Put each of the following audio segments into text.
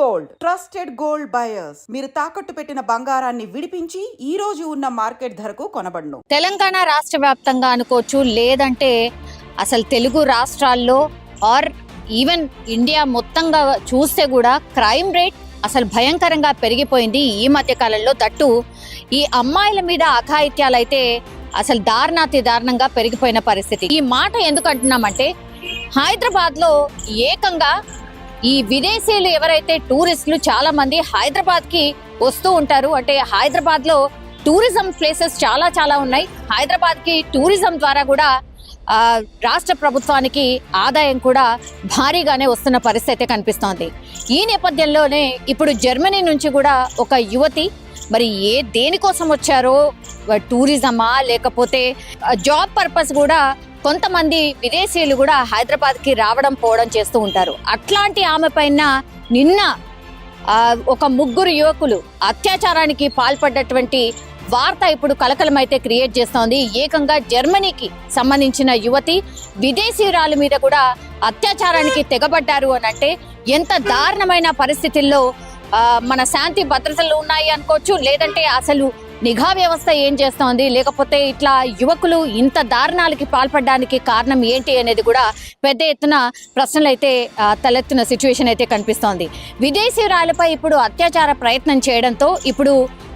Gold trusted gold buyers మీరు తాకట్టు పెట్టిన బంగారాన్ని విడిపించి ఈ రోజు ఉన్న మార్కెట్ ధరకు కొనబడును. తెలంగాణ రాష్ట్ర వ్యాప్తంగా అనుకోవచ్చు, లేదంటే అసలు తెలుగు రాష్ట్రాల్లో ఆర్ ఈవెన్ ఇండియా మొత్తంగా చూస్తే కూడా క్రైమ్ రేట్ అసలు భయంకరంగా పెరిగిపోయింది ఈ మధ్య కాలంలో. తట్టు ఈ అమ్మాయిల మీద అఘాయిత్యాలు అయితే అసలు దారుణాతి దారుణంగా పెరిగిపోయిన పరిస్థితి. ఈ మాట ఎందుకు అంటున్నామంటే, హైదరాబాద్ లో ఏకంగా ఈ విదేశీయులు ఎవరైతే టూరిస్టులు చాలా మంది హైదరాబాద్ కి వస్తూ ఉంటారు. అంటే హైదరాబాద్ లో టూరిజం ప్లేసెస్ చాలా ఉన్నాయి. హైదరాబాద్ కి టూరిజం ద్వారా కూడా రాష్ట్ర ప్రభుత్వానికి ఆదాయం కూడా భారీగానే వస్తున్న పరిస్థితి కనిపిస్తోంది. ఈ నేపథ్యంలోనే ఇప్పుడు జర్మనీ నుంచి కూడా ఒక యువతి మరి దేనికోసం వచ్చారో, టూరిజమా లేకపోతే జాబ్ పర్పస్ కూడా కొంతమంది విదేశీయులు కూడా హైదరాబాద్ కి రావడం పోవడం చేస్తూ ఉంటారు. అట్లాంటి ఆమె పైన నిన్న ఒక ముగ్గురు యువకులు అత్యాచారానికి పాల్పడ్డటువంటి వార్త ఇప్పుడు కలకలమైతే క్రియేట్ చేస్తోంది. ఏకంగా జర్మనీకి సంబంధించిన యువతి విదేశీయురాల మీద కూడా అత్యాచారానికి తెగబడ్డారు అని అంటే ఎంత దారుణమైన పరిస్థితుల్లో మన శాంతి భద్రతలు ఉన్నాయి అనుకోవచ్చు, లేదంటే అసలు నిఘా వ్యవస్థ ఏం చేస్తోంది, లేకపోతే ఇట్లా యువకులు ఇంత దారుణాలకి పాల్పడడానికి కారణం ఏంటి అనేది కూడా పెద్ద ఎత్తున ప్రశ్నలు అయితే తలెత్తున సిచ్యువేషన్ అయితే కనిపిస్తోంది. విదేశీయురాలపై ఇప్పుడు అత్యాచార ప్రయత్నం చేయడంతో ఇప్పుడు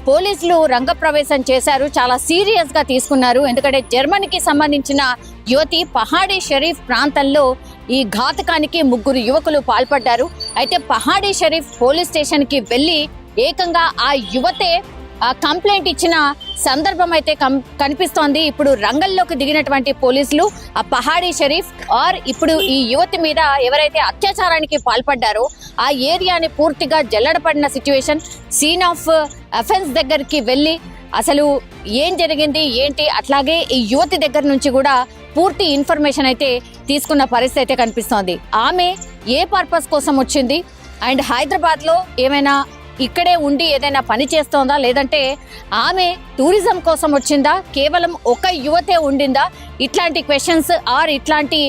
పోలీసులు రంగప్రవేశం చేశారు. చాలా సీరియస్ గా తీసుకున్నారు. ఎందుకంటే జర్మనీకి సంబంధించిన యువతి పహాడీ షరీఫ్ ప్రాంతంలో ఈ ఘాతకానికి ముగ్గురు యువకులు పాల్పడ్డారు. అయితే పహాడీ షరీఫ్ పోలీస్ స్టేషన్ కి వెళ్లి ఏకంగా ఆ యువతే కంప్లైంట్ ఇచ్చిన సందర్భం అయితే కనిపిస్తోంది. ఇప్పుడు రంగంలోకి దిగినటువంటి పోలీసులు ఆ పహాడీ షరీఫ్ ఆర్ ఇప్పుడు ఈ యువతి మీద ఎవరైతే అత్యాచారానికి పాల్పడ్డారో ఆ ఏరియాని పూర్తిగా జల్లడపడిన సిచ్యువేషన్. సీన్ ఆఫ్ అఫెన్స్ దగ్గరికి వెళ్ళి అసలు ఏం జరిగింది ఏంటి, అట్లాగే ఈ యువతి దగ్గర నుంచి కూడా పూర్తి ఇన్ఫర్మేషన్ అయితే తీసుకున్న పరిస్థితి అయితే కనిపిస్తోంది. ఆమె ఏ పర్పస్ కోసం వచ్చింది అండ్ హైదరాబాద్ లో ఏమైనా ఇక్కడే ఉండి ఏదైనా పని చేస్తోందా, లేదంటే ఆమె టూరిజం కోసం వచ్చిందా, కేవలం ఒక యువతే ఉండిందా, ఇట్లాంటి క్వశ్చన్స్ ఆర్ ఇట్లాంటి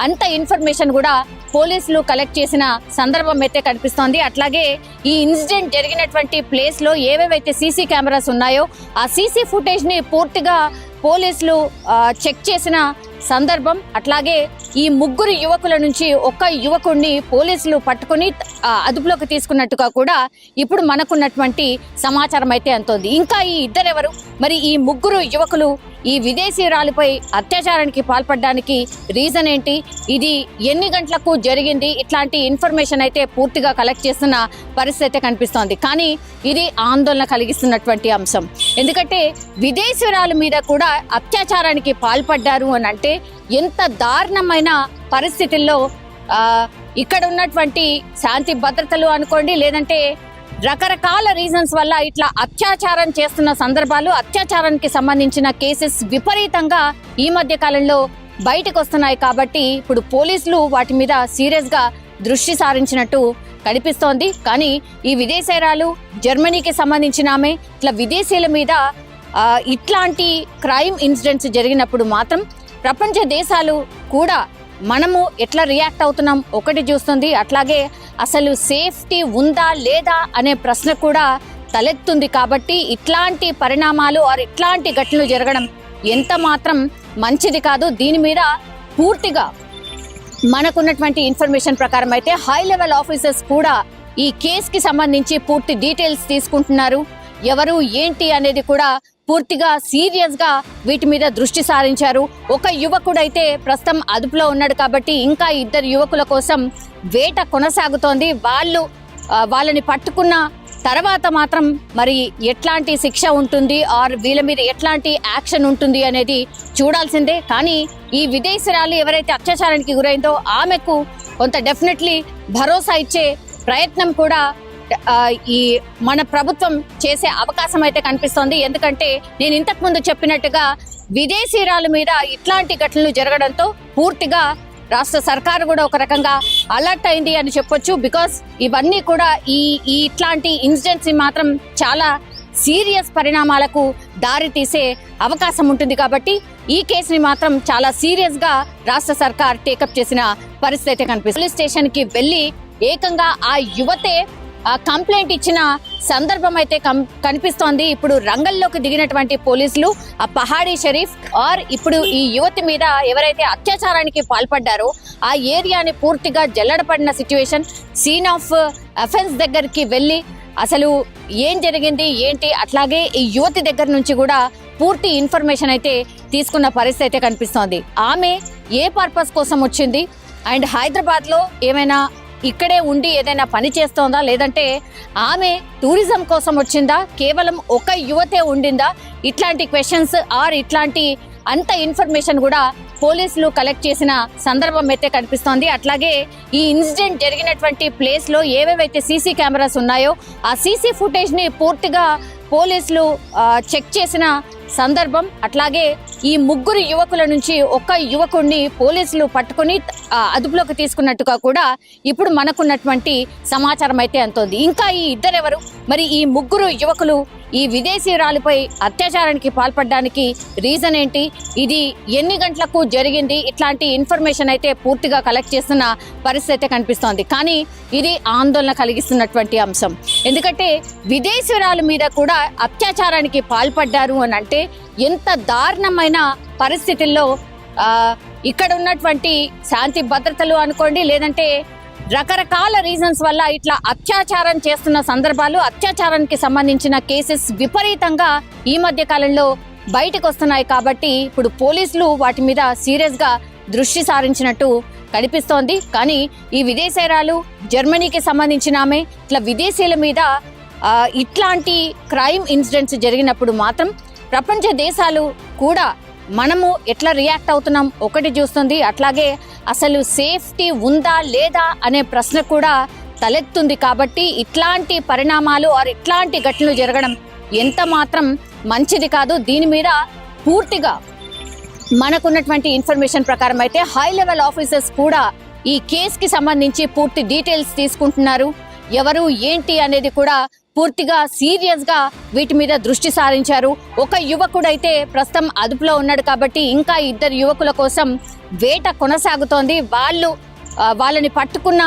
అంత ఇన్ఫర్మేషన్ కూడా పోలీసులు కలెక్ట్ చేసిన సందర్భం అయితే కనిపిస్తోంది. అట్లాగే ఈ ఇన్సిడెంట్ జరిగినటువంటి ప్లేస్ లో ఏవేవైతే సీసీ కెమెరాస్ ఉన్నాయో ఆ సీసీ ఫుటేజ్ ని పూర్తిగా పోలీసులు చెక్ చేసిన సందర్భం. అట్లాగే ఈ ముగ్గురు యువకుల నుంచి ఒక యువకుడిని పోలీసులు పట్టుకుని అదుపులోకి తీసుకున్నట్టుగా కూడా ఇప్పుడు మనకున్నటువంటి సమాచారం అయితే అంతోంది. ఇంకా ఈ ఇద్దరెవరు, మరి ఈ ముగ్గురు యువకులు ఈ విదేశీయురాలిపై అత్యాచారానికి పాల్పడడానికి రీజన్ ఏంటి, ఇది ఎన్ని గంటలకు జరిగింది, ఇట్లాంటి ఇన్ఫర్మేషన్ అయితే పూర్తిగా కలెక్ట్ చేస్తున్న పరిస్థితి కనిపిస్తోంది. కానీ ఇది ఆందోళన కలిగిస్తున్నటువంటి అంశం. ఎందుకంటే విదేశీయురాల మీద కూడా అత్యాచారానికి పాల్పడ్డారు అని అంటే ఎంత దారుణమైన పరిస్థితుల్లో ఇక్కడ ఉన్నటువంటి శాంతి భద్రతలు అనుకోండి, లేదంటే రకరకాల రీజన్స్ వల్ల ఇట్లా అత్యాచారం చేస్తున్న సందర్భాలు, అత్యాచారానికి సంబంధించిన కేసెస్ విపరీతంగా ఈ మధ్య కాలంలో బయటకు వస్తున్నాయి. కాబట్టి ఇప్పుడు పోలీసులు వాటి మీద సీరియస్ గా దృష్టి సారించినట్టు కనిపిస్తోంది. కానీ ఈ విదేశీయురాలు జర్మనీకి సంబంధించిన ఆమె ఇట్లా విదేశీయుల మీద ఇట్లాంటి క్రైమ్ ఇన్సిడెంట్స్ జరిగినప్పుడు మాత్రం ప్రపంచ దేశాలు కూడా మనము ఎట్లా రియాక్ట్ అవుతున్నాం ఒకటి చూస్తుంది. అట్లాగే అసలు సేఫ్టీ ఉందా లేదా అనే ప్రశ్న కూడా తలెత్తుంది. కాబట్టి ఇట్లాంటి పరిణామాలు ఆర్ ఇట్లాంటి ఘటనలు జరగడం ఎంత మాత్రం మంచిది కాదు. దీని మీద పూర్తిగా మనకున్నటువంటి ఇన్ఫర్మేషన్ ప్రకారం అయితే హై లెవెల్ ఆఫీసర్స్ కూడా ఈ కేసుకి సంబంధించి పూర్తి డీటెయిల్స్ తీసుకుంటున్నారు. ఎవరు ఏంటి అనేది కూడా పూర్తిగా సీరియస్ గా వీటి మీద దృష్టి సారించారు. ఒక యువకుడైతే ప్రస్తుతం అదుపులో ఉన్నాడు కాబట్టి ఇంకా ఇద్దరు యువకుల కోసం వేట కొనసాగుతోంది. వాళ్ళని పట్టుకున్న తర్వాత మాత్రం మరి ఎట్లాంటి శిక్ష ఉంటుంది ఆర్ వీళ్ళ మీద ఎట్లాంటి యాక్షన్ ఉంటుంది అనేది చూడాల్సిందే. కానీ ఈ విదేశీయురాలు ఎవరైతే అత్యాచారానికి గురైందో ఆమెకు కొంత డెఫినెట్లీ భరోసా ఇచ్చే ప్రయత్నం కూడా ఈ మన ప్రభుత్వం చేసే అవకాశం అయితే కనిపిస్తోంది. ఎందుకంటే నేను ఇంతకు ముందు చెప్పినట్టుగా విదేశీయురాల మీద ఇట్లాంటి ఘటనలు జరగడంతో పూర్తిగా రాష్ట్ర సర్కారు కూడా ఒక రకంగా అలర్ట్ అయింది అని చెప్పొచ్చు. బికాస్ ఇవన్నీ కూడా ఈ ఇట్లాంటి ఇన్సిడెంట్స్ మాత్రం చాలా సీరియస్ పరిణామాలకు దారి తీసే అవకాశం ఉంటుంది. కాబట్టి ఈ కేసుని మాత్రం చాలా సీరియస్ గా రాష్ట్ర సర్కార్ టేకప్ చేసిన పరిస్థితి కనిపిస్తుంది. పోలీస్ స్టేషన్ కి వెళ్లి ఏకంగా ఆ యువతే కంప్లైంట్ ఇచ్చిన సందర్భం అయితే కనిపిస్తోంది. ఇప్పుడు రంగంలోకి దిగినటువంటి పోలీసులు ఆ పహాడీ షరీఫ్ ఆర్ ఇప్పుడు ఈ యువతి మీద ఎవరైతే అత్యాచారానికి పాల్పడ్డారో ఆ ఏరియాని పూర్తిగా జల్లడపడిన సిచ్యువేషన్, సీన్ ఆఫ్ అఫెన్స్ దగ్గరికి వెళ్ళి అసలు ఏం జరిగింది ఏంటి, అట్లాగే ఈ యువతి దగ్గర నుంచి కూడా పూర్తి ఇన్ఫర్మేషన్ అయితే తీసుకున్న పరిస్థితి అయితే కనిపిస్తోంది. ఆమె ఏ పర్పస్ కోసం వచ్చింది అండ్ హైదరాబాద్లో ఏమైనా ఇక్కడే ఉండి ఏదైనా పని చేస్తోందా, లేదంటే ఆమె టూరిజం కోసం వచ్చిందా, కేవలం ఒక యువతే ఉండిందా, ఇట్లాంటి క్వశ్చన్స్ ఆర్ ఇట్లాంటి అంత ఇన్ఫర్మేషన్ కూడా పోలీసులు కలెక్ట్ చేసిన సందర్భం అయితే కనిపిస్తోంది. అట్లాగే ఈ ఇన్సిడెంట్ జరిగినటువంటి ప్లేస్ లో ఏవేవైతే సీసీ కెమెరాస్ ఉన్నాయో ఆ సీసీ ఫుటేజ్ ని పూర్తిగా పోలీసులు చెక్ చేసిన సందర్భం. అట్లాగే ఈ ముగ్గురు యువకుల నుంచి ఒక యువకుడిని పోలీసులు పట్టుకుని అదుపులోకి తీసుకున్నట్టుగా కూడా ఇప్పుడు మనకున్నటువంటి సమాచారం అయితే అంతోంది. ఇంకా ఈ ఇద్దరెవరు, మరి ఈ ముగ్గురు యువకులు ఈ విదేశీయురాలిపై అత్యాచారానికి పాల్పడడానికి రీజన్ ఏంటి, ఇది ఎన్ని గంటలకు జరిగింది, ఇట్లాంటి ఇన్ఫర్మేషన్ అయితే పూర్తిగా కలెక్ట్ చేస్తున్న పరిస్థితి అయితే కనిపిస్తోంది. కానీ ఇది ఆందోళన కలిగిస్తున్నటువంటి అంశం. ఎందుకంటే విదేశీయురాల మీద కూడా అత్యాచారానికి పాల్పడ్డారు అని అంటే ఎంత దారుణమైన పరిస్థితుల్లో ఇక్కడ ఉన్నటువంటి శాంతి భద్రతలు అనుకోండి, లేదంటే రకరకాల రీజన్స్ వల్ల ఇట్లా అత్యాచారం చేస్తున్న సందర్భాలు, అత్యాచారానికి సంబంధించిన కేసెస్ విపరీతంగా ఈ మధ్య కాలంలో బయటకు వస్తున్నాయి. కాబట్టి ఇప్పుడు పోలీసులు వాటి మీద సీరియస్ గా దృష్టి సారించినట్టు కనిపిస్తోంది. కానీ ఈ విదేశీయురాలు జర్మనీకి సంబంధించిన ఆమె ఇట్లా విదేశీయుల మీద ఇట్లాంటి క్రైమ్ ఇన్సిడెంట్స్ జరిగినప్పుడు మాత్రం ప్రపంచ దేశాలు కూడా మనము ఎట్లా రియాక్ట్ అవుతున్నాం ఒకటి చూస్తుంది. అట్లాగే అసలు సేఫ్టీ ఉందా లేదా అనే ప్రశ్న కూడా తలెత్తుంది. కాబట్టి ఇట్లాంటి పరిణామాలు ఆర్ ఇట్లాంటి ఘటనలు జరగడం ఎంత మాత్రం మంచిది కాదు. దీని మీద పూర్తిగా మనకున్నటువంటి ఇన్ఫర్మేషన్ ప్రకారం అయితే హై లెవెల్ ఆఫీసర్స్ కూడా ఈ కేసుకి సంబంధించి పూర్తి డీటెయిల్స్ తీసుకుంటున్నారు. ఎవరు ఏంటి అనేది కూడా పూర్తిగా సీరియస్ గా వీటి మీద దృష్టి సారించారు. ఒక యువకుడైతే ప్రస్తుతం అదుపులో ఉన్నాడు కాబట్టి ఇంకా ఇద్దరు యువకుల కోసం వేట కొనసాగుతోంది. వాళ్ళని పట్టుకున్న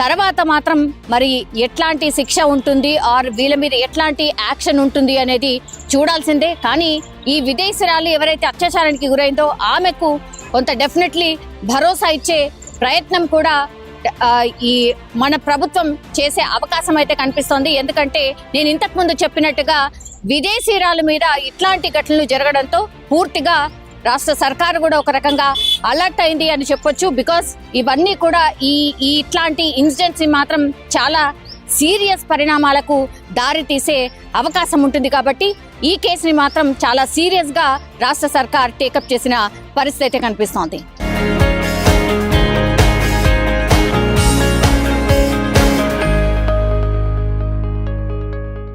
తర్వాత మాత్రం మరి ఎట్లాంటి శిక్ష ఉంటుంది ఆర్ వీళ్ళ మీద ఎట్లాంటి యాక్షన్ ఉంటుంది అనేది చూడాల్సిందే. కానీ ఈ విదేశీయురాలు ఎవరైతే అత్యాచారానికి గురైందో ఆమెకు కొంత డెఫినెట్లీ భరోసా ఇచ్చే ప్రయత్నం కూడా ఈ మన ప్రభుత్వం చేసే అవకాశం అయితే కనిపిస్తోంది. ఎందుకంటే నేను ఇంతకు ముందు చెప్పినట్టుగా విదేశీయురాల మీద ఇట్లాంటి ఘటనలు జరగడంతో పూర్తిగా రాష్ట్ర సర్కారు కూడా ఒక రకంగా అలర్ట్ అయింది అని చెప్పొచ్చు. బికాస్ ఇవన్నీ కూడా ఈ ఇట్లాంటి ఇన్సిడెంట్స్ మాత్రం చాలా సీరియస్ పరిణామాలకు దారి తీసే అవకాశం ఉంటుంది. కాబట్టి ఈ కేసుని మాత్రం చాలా సీరియస్ గా రాష్ట్ర సర్కార్ టేకప్ చేసిన పరిస్థితి అయితే కనిపిస్తోంది.